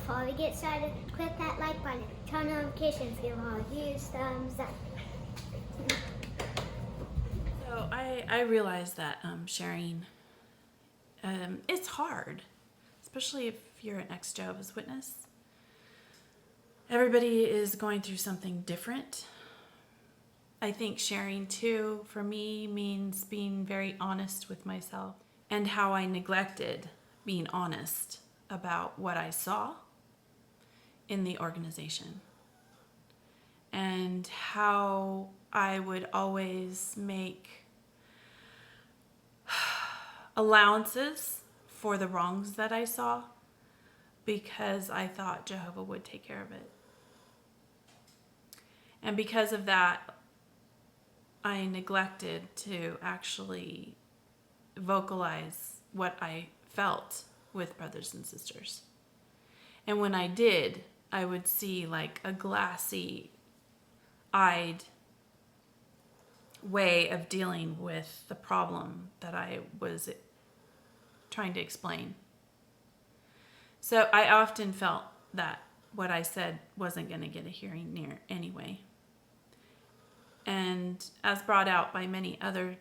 before we get started, click that like button, turn notifications, give all a huge thumbs up. So I realize that sharing, it's hard, especially if you're an ex-Jehovah's Witness. Everybody is going through something different. I think sharing too, for me, means being very honest with myself and how I neglected being honest about what I saw in the organization and how I would always make allowances for the wrongs that I saw because I thought Jehovah would take care of it. And because of that, I neglected to actually vocalize what I felt with brothers and sisters. And when I did, I would see like a glassy-eyed way of dealing with the problem that I was trying to explain. So I often felt that what I said wasn't going to get a hearing near anyway. And as brought out by many other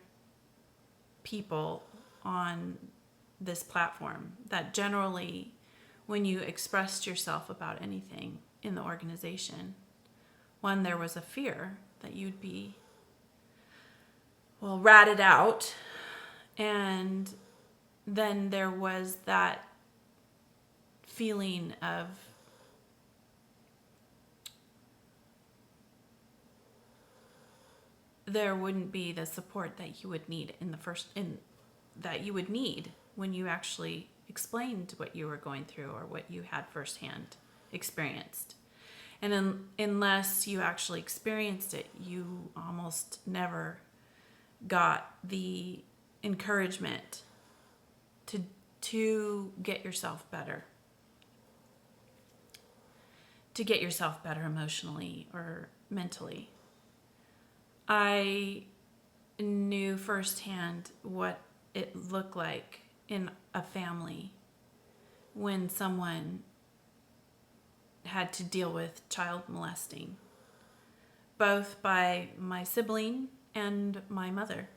people on this platform, that generally when you expressed yourself about anything in the organization, one, there was a fear that you'd be, ratted out. And then there was that feeling of there wouldn't be the support that you would need that you would need when you actually explained what you were going through or what you had firsthand experienced. And unless you actually experienced it, you almost never got the encouragement to get yourself better. To get yourself better emotionally or mentally. I knew firsthand what it looked like in a family when someone had to deal with child molesting, both by my sibling and my mother,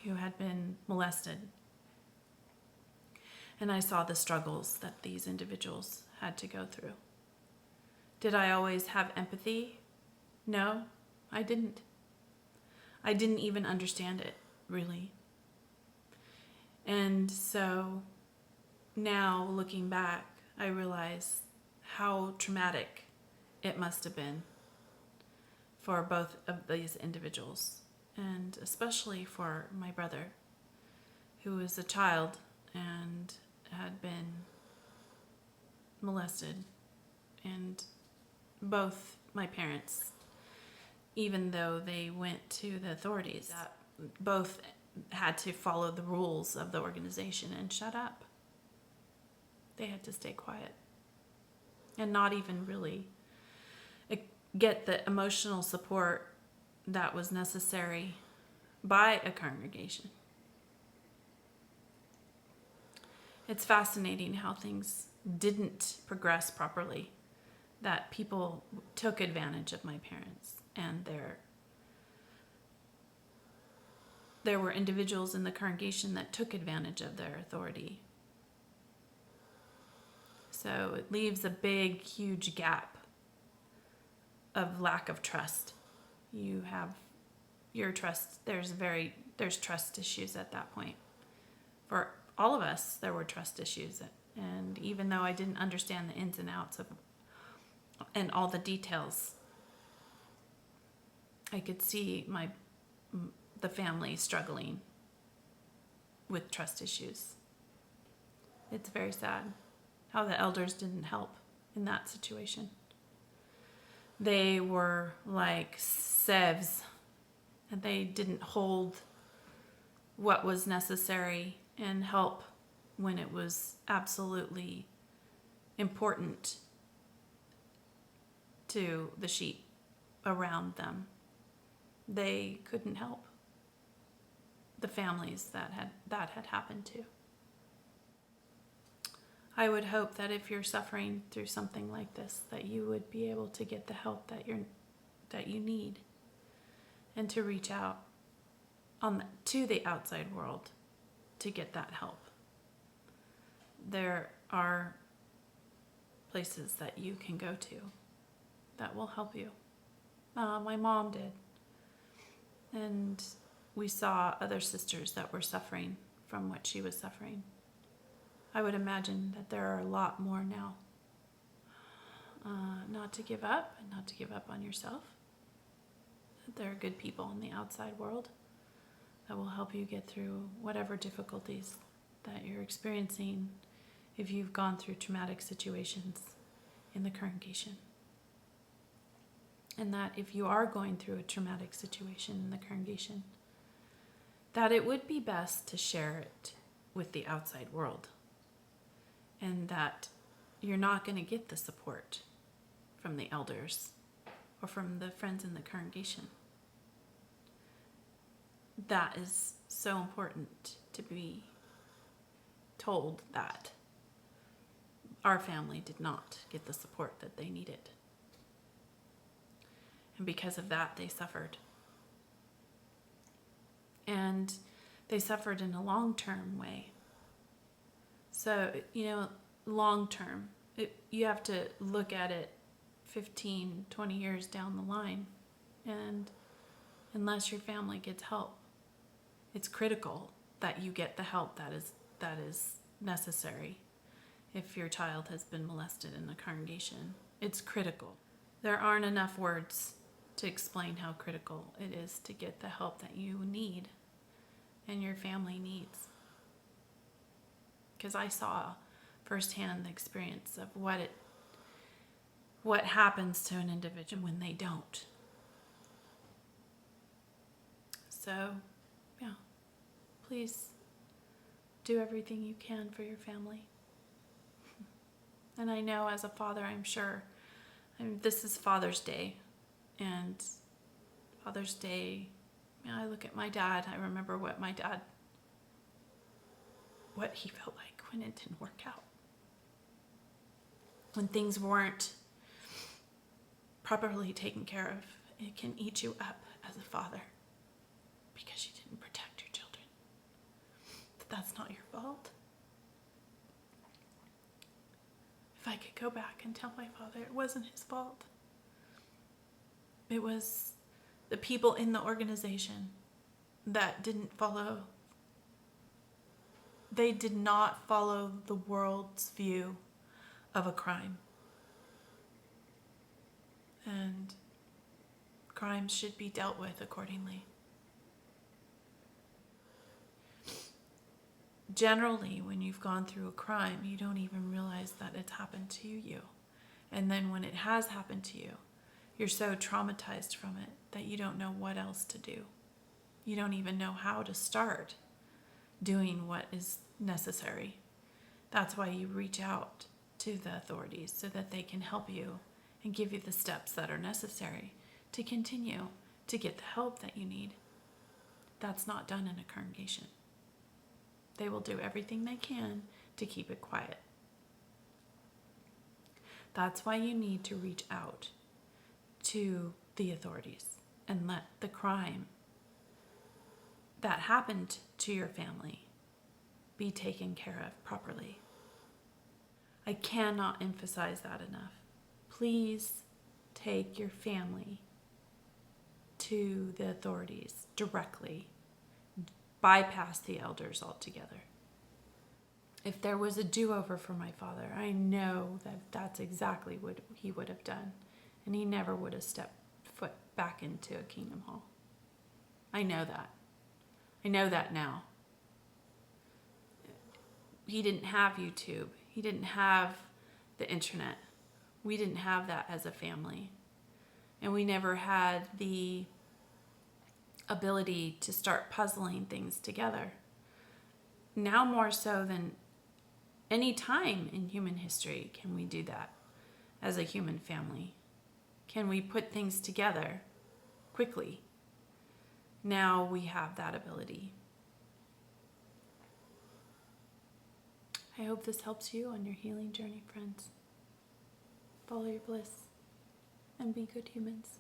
who had been molested. And I saw the struggles that these individuals had to go through. Did I always have empathy? No, I didn't. I didn't even understand it, really. And so now, looking back, I realize how traumatic it must have been for both of these individuals, and especially for my brother, who was a child and had been molested, and both my parents, even though they went to the authorities, both had to follow the rules of the organization and shut up. They had to stay quiet and not even really get the emotional support that was necessary by a congregation. It's fascinating how things didn't progress properly, that people took advantage of my parents. And there were individuals in the congregation that took advantage of their authority. So it leaves a big, huge gap of lack of trust. You have your trust. There's trust issues at that point. For all of us, there were trust issues. And even though I didn't understand the ins and outs of and all the details, I could see the family struggling with trust issues. It's very sad how the elders didn't help in that situation. They were like sieves, and they didn't hold what was necessary and help when it was absolutely important to the sheep around them. They couldn't help the families that had happened to. I would hope that if you're suffering through something like this, that you would be able to get the help that you need, and to reach out to the outside world to get that help. There are places that you can go to that will help you. My mom did. And we saw other sisters that were suffering from what she was suffering. I would imagine that there are a lot more now. Not to give up, and not to give up on yourself. There are good people in the outside world that will help you get through whatever difficulties that you're experiencing if you've gone through traumatic situations in the congregation. And that if you are going through a traumatic situation in the congregation, that it would be best to share it with the outside world, and that you're not going to get the support from the elders or from the friends in the congregation. That is so important to be told that our family did not get the support that they needed. And because of that, they suffered. And they suffered in a long-term way. So, long-term, you have to look at it 15, 20 years down the line. And unless your family gets help, it's critical that you get the help that is necessary. If your child has been molested in a congregation, it's critical. There aren't enough words to explain how critical it is to get the help that you need and your family needs. Because I saw firsthand the experience of what happens to an individual when they don't. So, yeah, please do everything you can for your family. And I know as a father, I'm sure, this is Father's Day. And Father's Day, I look at my dad. I remember what he felt like when it didn't work out. When things weren't properly taken care of, it can eat you up as a father because you didn't protect your children. But that's not your fault. If I could go back and tell my father it wasn't his fault. It was the people in the organization that didn't follow. They did not follow the world's view of a crime. And crimes should be dealt with accordingly. Generally, when you've gone through a crime, you don't even realize that it's happened to you. And then when it has happened to you, you're so traumatized from it that you don't know what else to do. You don't even know how to start doing what is necessary. That's why you reach out to the authorities so that they can help you and give you the steps that are necessary to continue to get the help that you need. That's not done in a congregation. They will do everything they can to keep it quiet. That's why you need to reach out to the authorities and let the crime that happened to your family be taken care of properly. I cannot emphasize that enough. Please take your family to the authorities directly. Bypass the elders altogether. If there was a do-over for my father, I know that that's exactly what he would have done. And he never would have stepped foot back into a Kingdom Hall. I know that. I know that now. He didn't have YouTube. He didn't have the internet. We didn't have that as a family. And we never had the ability to start puzzling things together. Now more so than any time in human history can we do that as a human family. Can we put things together quickly? Now we have that ability. I hope this helps you on your healing journey, friends. Follow your bliss and be good humans.